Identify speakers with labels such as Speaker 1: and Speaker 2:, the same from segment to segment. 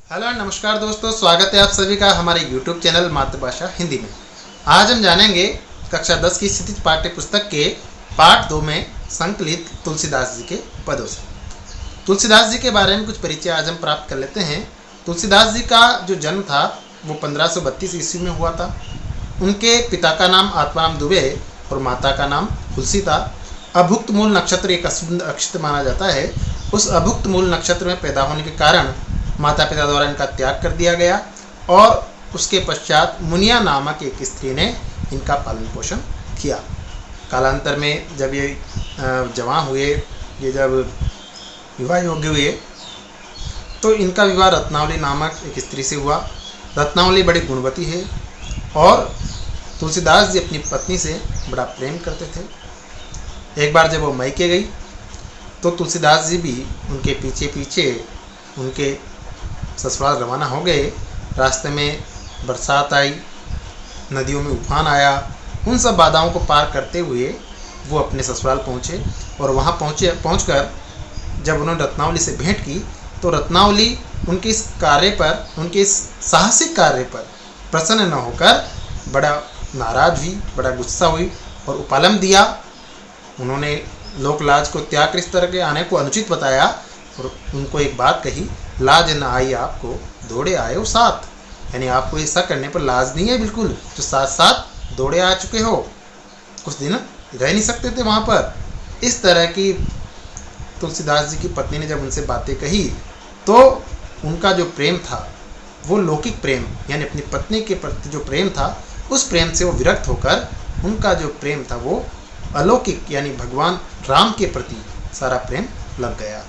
Speaker 1: Hello नमस्कार दोस्तों, स्वागत है आप सभी का हमारे YouTube चैनल मातृभाषा हिंदी में। आज हम जानेंगे कक्षा 10 की स्थिति पाठ्य पुस्तक के पाठ 2 में संकलित तुलसीदास जी के पदों से। तुलसीदास जी के बारे में कुछ परिचय आज हम प्राप्त कर लेते हैं। तुलसीदास जी का जो जन्म था वो 1532 ईस्वी में हुआ था। उनके पिता का नाम आत्माराम दुबे और माता का नाम तुलसी था। अभुक्त मूल नक्षत्र एक अशुभ नक्षत्र माना जाता है। उस अभुक्त मूल नक्षत्र में पैदा होने के कारण माता पिता द्वारा इनका त्याग कर दिया गया और उसके पश्चात मुनिया नामक एक स्त्री ने इनका पालन पोषण किया। कालांतर में जब ये जवान हुए, ये जब विवाह योग्य हुए तो इनका विवाह रत्नावली नामक एक स्त्री से हुआ। रत्नावली बड़ी गुणवती है और तुलसीदास जी अपनी पत्नी से बड़ा प्रेम करते थे। एक बार जब वो मायके गई तो तुलसीदास जी भी उनके पीछे पीछे उनके ससुराल रवाना हो गए। रास्ते में बरसात आई, नदियों में उफान आया। उन सब बाधाओं को पार करते हुए वो अपने ससुराल पहुँचे और वहाँ पहुँचकर जब उन्होंने रत्नावली से भेंट की तो रत्नावली उनके इस कार्य पर, उनके इस साहसिक कार्य पर प्रसन्न न होकर बड़ा नाराज हुई, बड़ा गुस्सा हुई और उपालम दिया। उन्होंने लोक लाज को त्याग कर इस तरह के आने को अनुचित बताया और उनको एक बात कही, लाज न आई आपको दौड़े आए हो साथ। यानी आपको ऐसा करने पर लाज नहीं है बिल्कुल, जो साथ साथ दौड़े आ चुके हो। कुछ दिन रह नहीं सकते थे वहाँ पर। इस तरह की तुलसीदास जी की पत्नी ने जब उनसे बातें कही तो उनका जो प्रेम था वो लौकिक प्रेम, यानी अपनी पत्नी के प्रति जो प्रेम था उस प्रेम से वो विरक्त होकर उनका जो प्रेम था वो अलौकिक यानी भगवान राम के प्रति सारा प्रेम लग गया।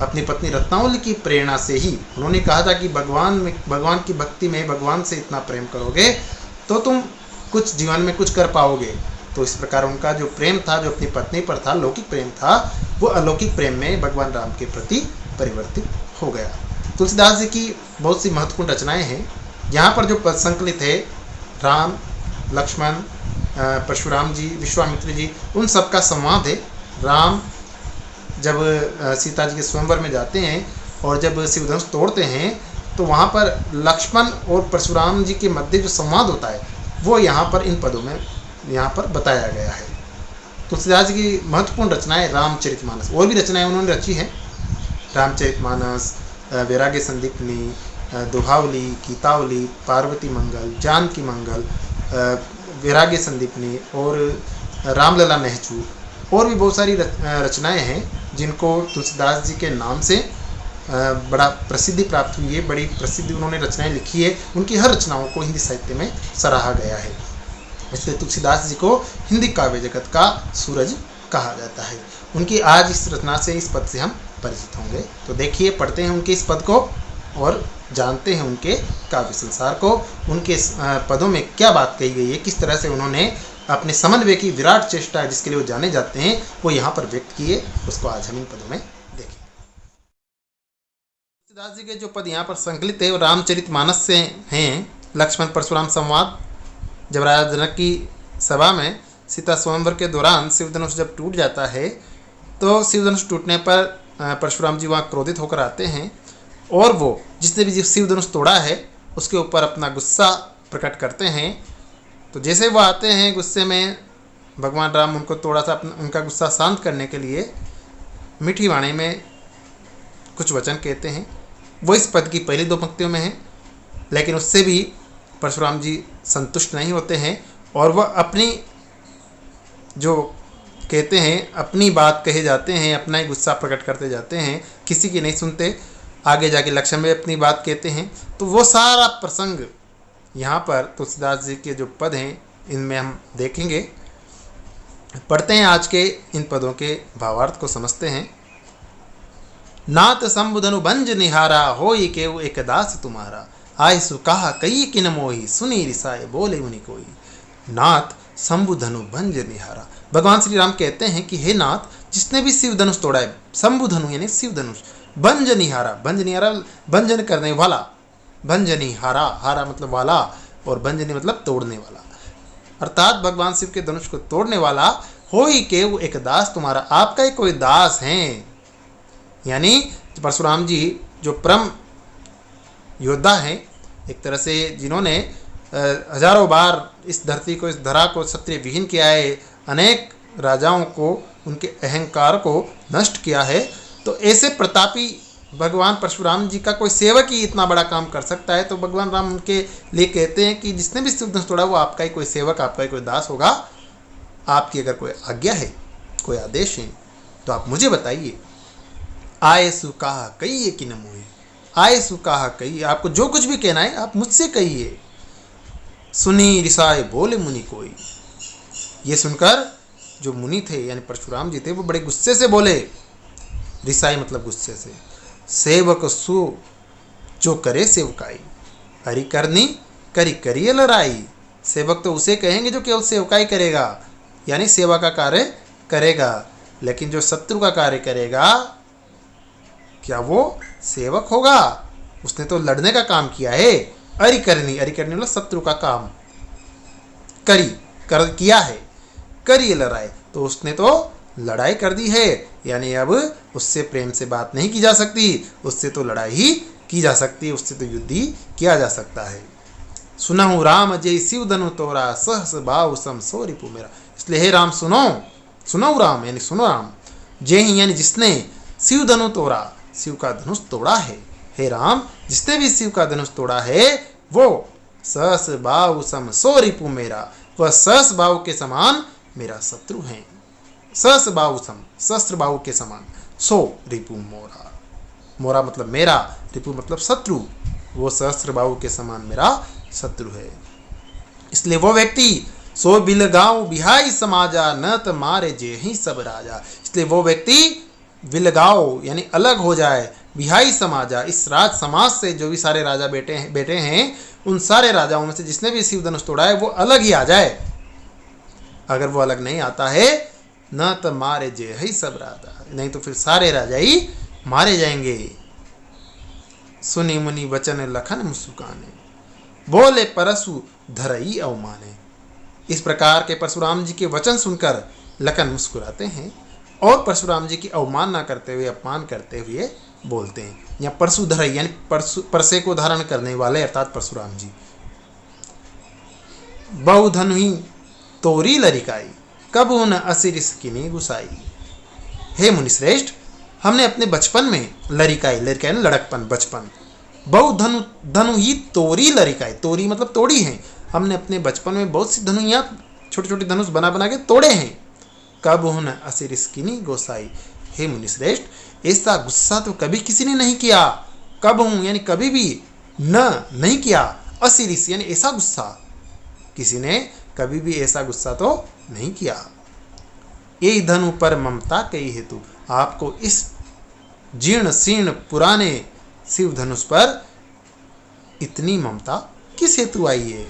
Speaker 1: अपनी पत्नी रत्नावली की प्रेरणा से ही उन्होंने कहा था कि भगवान की भक्ति में भगवान से इतना प्रेम करोगे तो तुम कुछ जीवन में कुछ कर पाओगे। तो इस प्रकार उनका जो प्रेम था, जो अपनी पत्नी पर था, लौकिक प्रेम था, वो अलौकिक प्रेम में भगवान राम के प्रति परिवर्तित हो गया। तुलसीदास जी की बहुत सी महत्वपूर्ण रचनाएं हैं। यहाँ पर जो पद संकलित है, राम, लक्ष्मण, परशुराम जी, विश्वामित्र जी, उन सब का संवाद है। राम जब सीता जी के स्वयंवर में जाते हैं और जब शिवधनुष तोड़ते हैं तो वहाँ पर लक्ष्मण और परशुराम जी के मध्य जो संवाद होता है वो यहाँ पर इन पदों में यहाँ पर बताया गया है। तुलसीदास जी की महत्वपूर्ण रचनाएं रामचरितमानस, और भी रचनाएं उन्होंने रची हैं। रामचरितमानस, वैराग्य संदीपनी, दोहावली, गीतावली, पार्वती मंगल, जानकी मंगल, वैराग्य संदीपनी और रामलला नहचू, और भी बहुत सारी रचनाएं हैं जिनको तुलसीदास जी के नाम से बड़ा प्रसिद्धि प्राप्त हुई है। बड़ी प्रसिद्धि उन्होंने रचनाएं लिखी है। उनकी हर रचनाओं को हिंदी साहित्य में सराहा गया है। इसलिए तुलसीदास जी को हिंदी काव्य जगत का सूरज कहा जाता है। उनकी आज इस रचना से, इस पद से हम परिचित होंगे। तो देखिए, पढ़ते हैं उनके इस पद को और जानते हैं उनके काव्य संसार को। उनके पदों में क्या बात कही गई है, किस तरह से उन्होंने अपने समन्वय की विराट चेष्टा जिसके लिए वो जाने जाते हैं वो यहाँ पर व्यक्त किए, उसको आज हम इन पदों में देखें। तुलसीदास जी के जो पद यहाँ पर संकलित है वो रामचरितमानस से हैं। लक्ष्मण परशुराम संवाद, जब राजा जनक की सभा में सीता स्वयंवर के दौरान शिवधनुष जब टूट जाता है तो शिवधनुष टूटने पर परशुराम जी वहाँ क्रोधित होकर आते हैं और वो जिसने भी शिवधनुष तोड़ा है उसके ऊपर अपना गुस्सा प्रकट करते हैं। तो जैसे वो आते हैं गुस्से में, भगवान राम उनको थोड़ा सा उनका गुस्सा शांत करने के लिए मीठी वाणी में कुछ वचन कहते हैं। वो इस पद की पहली 2 पंक्तियों में है, लेकिन उससे भी परशुराम जी संतुष्ट नहीं होते हैं और वह अपनी जो कहते हैं, अपनी बात कहे जाते हैं, अपना ही गुस्सा प्रकट करते जाते हैं, किसी की नहीं सुनते। आगे जाके लक्ष्मण में अपनी बात कहते हैं। तो वो सारा प्रसंग यहाँ पर तुलसीदास जी के जो पद हैं इनमें हम देखेंगे। पढ़ते हैं आज के इन पदों के भावार्थ को समझते हैं। नाथ शंभुधनु बंज निहारा, होई केउ एक दास तुम्हारा, आय सुकाहा कई किन मोही, सुनी रिसाए बोले मुनि कोई। नाथ शंभुधनु बंज निहारा, भगवान श्री राम कहते हैं कि हे नाथ, जिसने भी शिवधनुष तोड़ा है, शंभुधनु यानी शिवधनुष, बंज निहारा, बंज निहारा भंजन करने वाला, भंजनी हारा, हारा मतलब वाला और भंजनी मतलब तोड़ने वाला, अर्थात भगवान शिव के धनुष को तोड़ने वाला। होई के वो एक दास तुम्हारा, आपका ही कोई दास हैं। यानी परशुराम जी जो परम योद्धा हैं, एक तरह से जिन्होंने हजारों बार इस धरती को, इस धरा को क्षत्रिय विहीन किया है, अनेक राजाओं को, उनके अहंकार को नष्ट किया है। तो ऐसे प्रतापी भगवान परशुराम जी का कोई सेवक ही इतना बड़ा काम कर सकता है। तो भगवान राम उनके लिए कहते हैं कि जिसने भी शिव धनुष तोड़ा वो आपका ही कोई सेवक, आपका ही कोई दास होगा। आपकी अगर कोई आज्ञा है, कोई आदेश है तो आप मुझे बताइए। आए सु कहा कहिए कि न मोहे, आए सु कहा कहिए, आपको जो कुछ भी कहना है आप मुझसे कहिए। सुनी रिसाए बोले मुनि कोई, ये सुनकर जो मुनि थे यानी परशुराम जी थे वो बड़े गुस्से से बोले। रिसाई मतलब गुस्से से। सेवक सु जो करे सेवकाई, हरि करनी करी करिए लड़ाई। सेवक तो उसे कहेंगे जो केवल सेवकाई करेगा, यानी सेवा का कार्य करेगा। लेकिन जो शत्रु का कार्य करेगा, क्या वो सेवक होगा? उसने तो लड़ने का काम किया है। अरि करनी मतलब शत्रु का काम किया है। करिए लड़ाई, तो उसने तो लड़ाई कर दी है, यानी अब उससे प्रेम से बात नहीं की जा सकती, उससे तो लड़ाई ही की जा सकती है, उससे तो युद्ध ही किया जा सकता है। सुनहु राम जय शिव धनु तोरा, सहस बाहु सम सो रिपु मेरा। इसलिए हे राम सुनो, सुनो राम यानी सुनो राम, जय ही यानी जिसने शिव धनु तोड़ा, शिव का धनुष तोड़ा है। हे राम, जिसने भी शिव का धनुष तोड़ा है वो सहस बाहु सम सो रिपु मेरा, वह सहस बाहु के समान मेरा शत्रु है। सहस बाहु सम, सहस्त्र बाहु के समान, सो रिपु मोरा, मोरा मतलब मेरा, रिपु मतलब शत्रु, वो सहस्त्र बाहु के समान मेरा शत्रु है। इसलिए वो व्यक्ति सो बिलगांव बिहाई समाजा, न त मारे जे ही सब राजा। इसलिए वो व्यक्ति विलगाओ यानी अलग हो जाए, बिहाई समाजा, इस राज समाज से जो भी सारे राजा बेटे हैं उन सारे राजाओं में से जिसने भी शिव धनुष तोड़ा है वो अलग ही आ जाए। अगर वो अलग नहीं आता है, न तो मारे जे ही सब राजा, नहीं तो फिर सारे राजा ही मारे जाएंगे। सुनी मुनि वचन लखन मुस्काने, बोले परशु धरई अवमाने। इस प्रकार के परशुराम जी के वचन सुनकर लखन मुस्कुराते हैं और परशुराम जी की अवमानना करते हुए, अपमान करते हुए बोलते हैं। यहाँ परशुधर यानी परसे को धारण करने वाले अर्थात परशुराम जी। बहुधनु ही तोरी लरिकाई, कब उन असिरिस किनी गुसाई। हे मुनिश्रेष्ठ, हमने अपने बचपन में लरिकाई लड़कपन, बचपन, बहुधनु ही तोरी लरिकाई, तोरी मतलब तोड़ी है। हमने अपने बचपन में बहुत सी धनुइयाँ, छोटे छोटे धनुष बना के तोड़े हैं। कब हुन असिरिस किनी गोसाई। हे मुनिश्रेष्ठ, ऐसा गुस्सा तो कभी किसी ने नहीं किया। कब हूं यानी कभी भी, नहीं किया, असिरिस यानी ऐसा गुस्सा, किसी ने कभी भी ऐसा गुस्सा तो नहीं किया। ये धनु पर ममता कई हेतु, आपको इस जीर्ण शीर्ण पुराने शिव धनुष पर इतनी ममता किस हेतु आई है।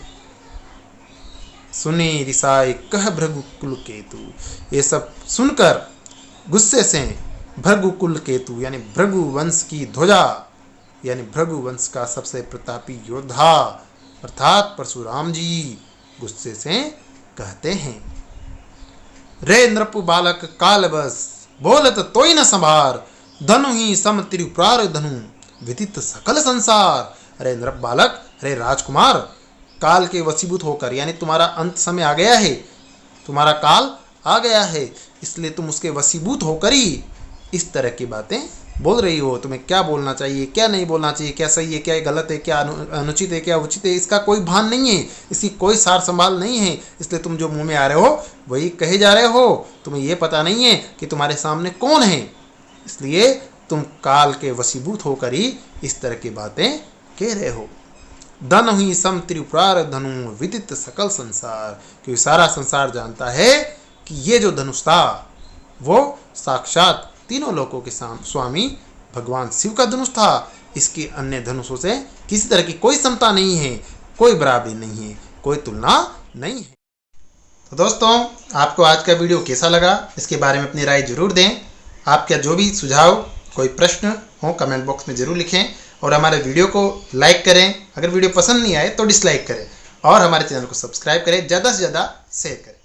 Speaker 1: सुनी रिसाई कह भृगुकुल केतु। ये सब सुनकर गुस्से से भृगुकुल केतु यानी भृगु वंश की ध्वजा, यानी भृगु वंश का सबसे प्रतापी योद्धा अर्थात परशुराम जी गुस्से से कहते हैं। रे नृपु बालक काल बस, बोलत तोई न संभार, धनु ही सम त्रिपुरार धनु, विदित सकल संसार। अरे नृप बालक, अरे राजकुमार, काल के वशीभूत होकर, यानी तुम्हारा अंत समय आ गया है, तुम्हारा काल आ गया है, इसलिए तुम उसके वशीभूत होकर ही इस तरह की बातें बोल रही हो। तुम्हें क्या बोलना चाहिए, क्या नहीं बोलना चाहिए, क्या सही है, क्या गलत है, क्या अनुचित है, क्या उचित है, इसका कोई भान नहीं है, इसकी कोई सार संभाल नहीं है। इसलिए तुम जो मुंह में आ रहे हो वही कहे जा रहे हो, तुम्हें ये पता नहीं है कि तुम्हारे सामने कौन है। इसलिए तुम काल के वशीभूत होकर ही इस तरह की बातें कह रहे हो। धनु ही सम त्रिपुरार धनु, विदित सकल संसार, क्योंकि सारा संसार जानता है कि ये जो धनुष था वो साक्षात तीनों लोकों के स्वामी भगवान शिव का धनुष था। इसकी अन्य धनुषों से किसी तरह की कोई समता नहीं है, कोई बराबरी नहीं है, कोई तुलना नहीं है। तो दोस्तों, आपको आज का वीडियो कैसा लगा, इसके बारे में अपनी राय जरूर दें। आपका जो भी सुझाव, कोई प्रश्न हो कमेंट बॉक्स में जरूर लिखें और हमारे वीडियो को लाइक करें। अगर वीडियो पसंद नहीं आए तो डिसलाइक करें और हमारे चैनल को सब्सक्राइब करें, ज़्यादा से ज़्यादा शेयर करें।